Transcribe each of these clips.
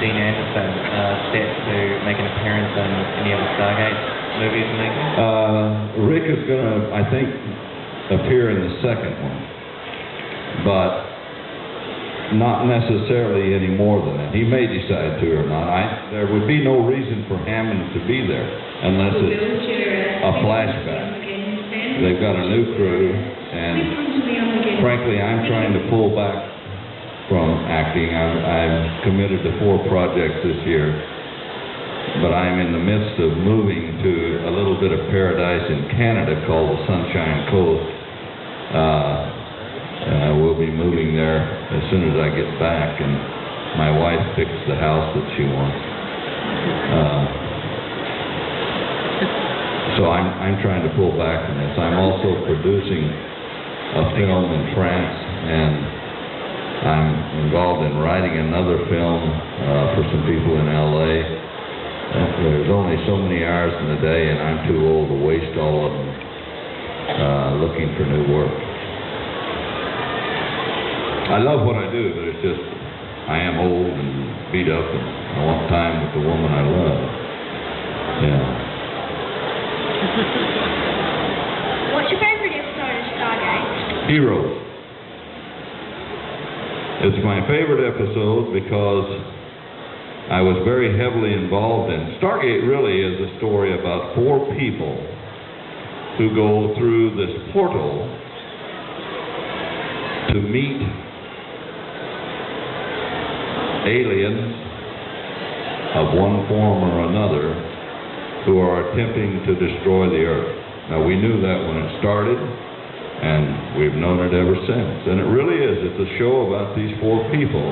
Dean Anderson set to make an appearance in any of the Stargate movies and things? Rick is going to, I think, appear in the second one, but not necessarily any more than that. He may decide to or not. There would be no reason for Hammond to be there unless it's a flashback. They've got a new crew, and frankly, I'm trying to pull back from acting. I'm committed to 4 projects this year, but I'm in the midst of moving to a little bit of paradise in Canada called the Sunshine Coast. We'll be moving there as soon as I get back, and my wife picks the house that she wants. So I'm trying to pull back from this. I'm also producing a film in France, and I'm involved in writing another film for some people in LA. There's only so many hours in the day, and I'm too old to waste all of them looking for new work. I love what I do, but it's just, I am old and beat up, and I want time with the woman I love. Yeah. What's your favorite episode of Stargate? Heroes. It's my favorite episode because I was very heavily involved in. Stargate really is a story about 4 people who go through this portal to meet aliens of one form or another who are attempting to destroy the Earth. Now, we knew that when it started, and we've known it ever since. And it really is. It's a show about these 4 people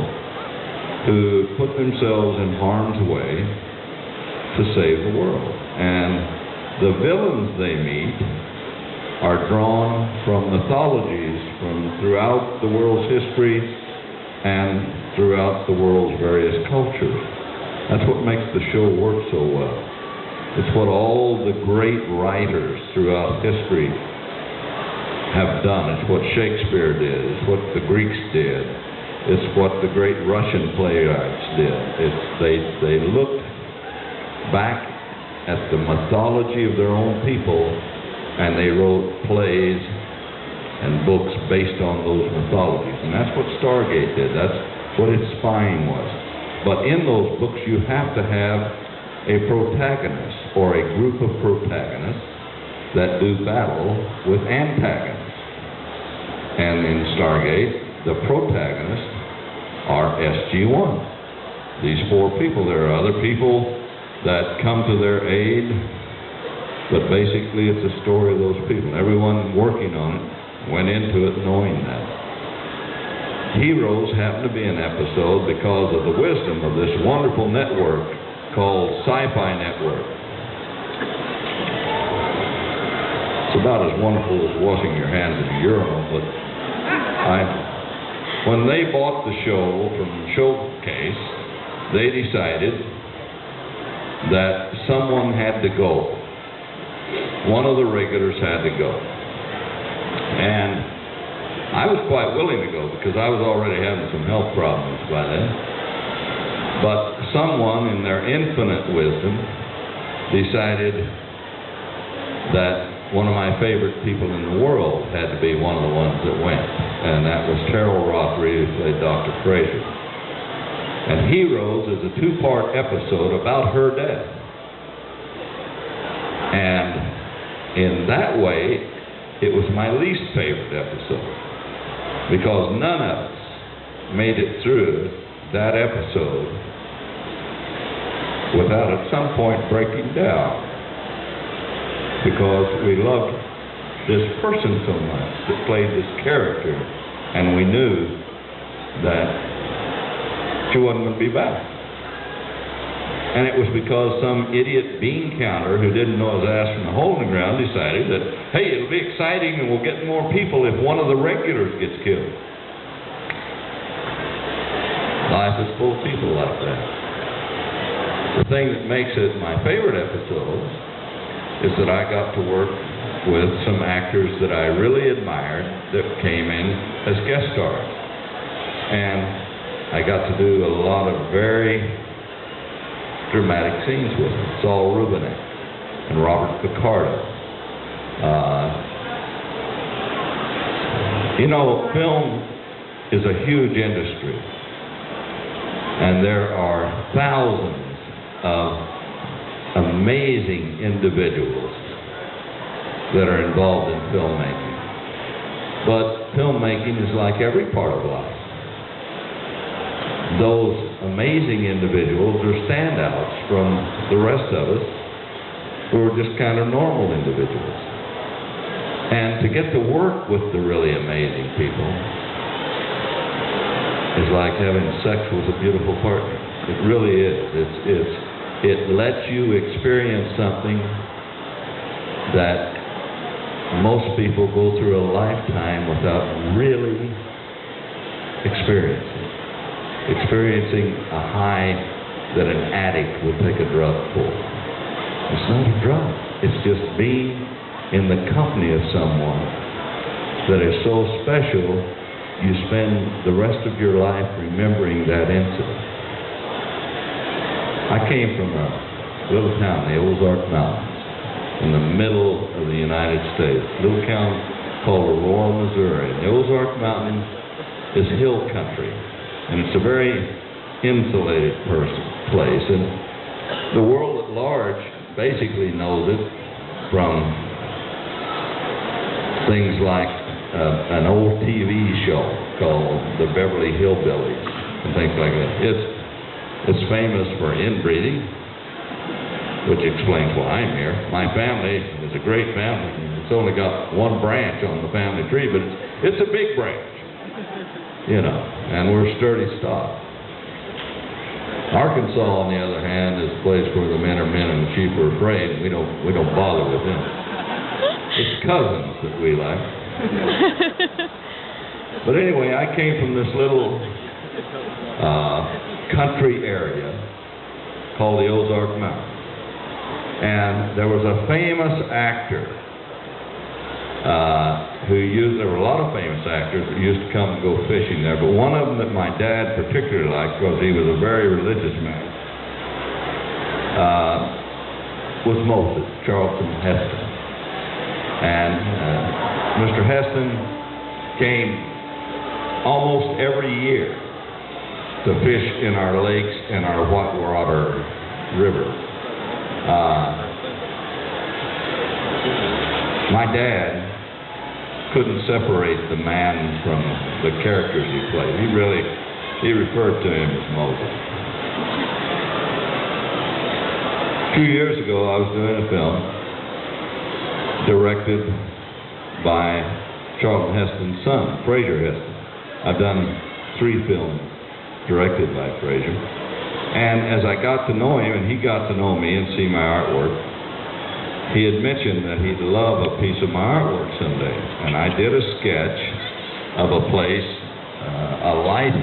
who put themselves in harm's way to save the world. And the villains they meet are drawn from mythologies from throughout the world's history and throughout the world's various cultures. That's what makes the show work so well. It's what all the great writers throughout history have done. It's what Shakespeare did. It's what the Greeks did. It's what the great Russian playwrights did. They looked back at the mythology of their own people, and they wrote plays and books based on those mythologies. And that's what Stargate did. That's what its spine was. But in those books, you have to have a protagonist or a group of protagonists that do battle with antagonists. And in Stargate, the protagonists are SG-1. These 4 people. There are other people that come to their aid, but basically it's a story of those people. Everyone working on it went into it knowing that. Heroes happened to be an episode because of the wisdom of this wonderful network called Sci-Fi Network. It's about as wonderful as washing your hands in a urinal, but when they bought the show from Showcase, they decided that someone had to go. One of the regulars had to go. And I was quite willing to go because I was already having some health problems by then. But someone in their infinite wisdom decided that one of my favorite people in the world had to be one of the ones that went. And that was Terrell Rothery, who played Dr. Fraser. And Heroes is a 2-part episode about her death. And in that way, it was my least favorite episode, because none of us made it through that episode without at some point breaking down, because we loved this person so much that played this character, and we knew that she wasn't going to be back. And it was because some idiot bean counter who didn't know his ass from the hole in the ground decided that, hey, it'll be exciting and we'll get more people if one of the regulars gets killed. Life is full of people like that. The thing that makes it my favorite episode is that I got to work with some actors that I really admired that came in as guest stars. And I got to do a lot of very dramatic scenes with him. Saul Rubinek and Robert Picardo. You know, film is a huge industry, and there are thousands of amazing individuals that are involved in filmmaking. But filmmaking is like every part of life. Those amazing individuals are standouts from the rest of us who are just kind of normal individuals. And to get to work with the really amazing people is like having sex with a beautiful partner. It really is. It lets you experience something that most people go through a lifetime without really experiencing. Experiencing a high that an addict would take a drug for. It's not a drug. It's just being in the company of someone that is so special, you spend the rest of your life remembering that incident. I came from a little town, the Ozark Mountains, in the middle of the United States, a little town called Aurora, Missouri. And the Ozark Mountains is hill country, and it's a very insulated place. And the world at large basically knows it from things like an old TV show called The Beverly Hillbillies and things like that. It's famous for inbreeding, which explains why I'm here. My family is a great family. It's only got one branch on the family tree, but it's a big branch, you know, and we're sturdy stock. Arkansas, on the other hand, is a place where the men are men and the sheep are afraid, and we don't bother with them. It's cousins that we like. But anyway, I came from this little country area called the Ozark Mountains. And there was a famous actor there were a lot of famous actors that used to come and go fishing there, but one of them that my dad particularly liked, because he was a very religious man, was Moses, Charlton Heston. And Mr. Heston came almost every year to fish in our lakes and our Whitewater River. My dad couldn't separate the man from the characters he played. He referred to him as Moses. A few years ago, I was doing a film directed by Charlton Heston's son, Fraser Heston. I've done 3 films directed by Fraser. And as I got to know him, and he got to know me and see my artwork, he had mentioned that he'd love a piece of my artwork someday. And I did a sketch of a place, a light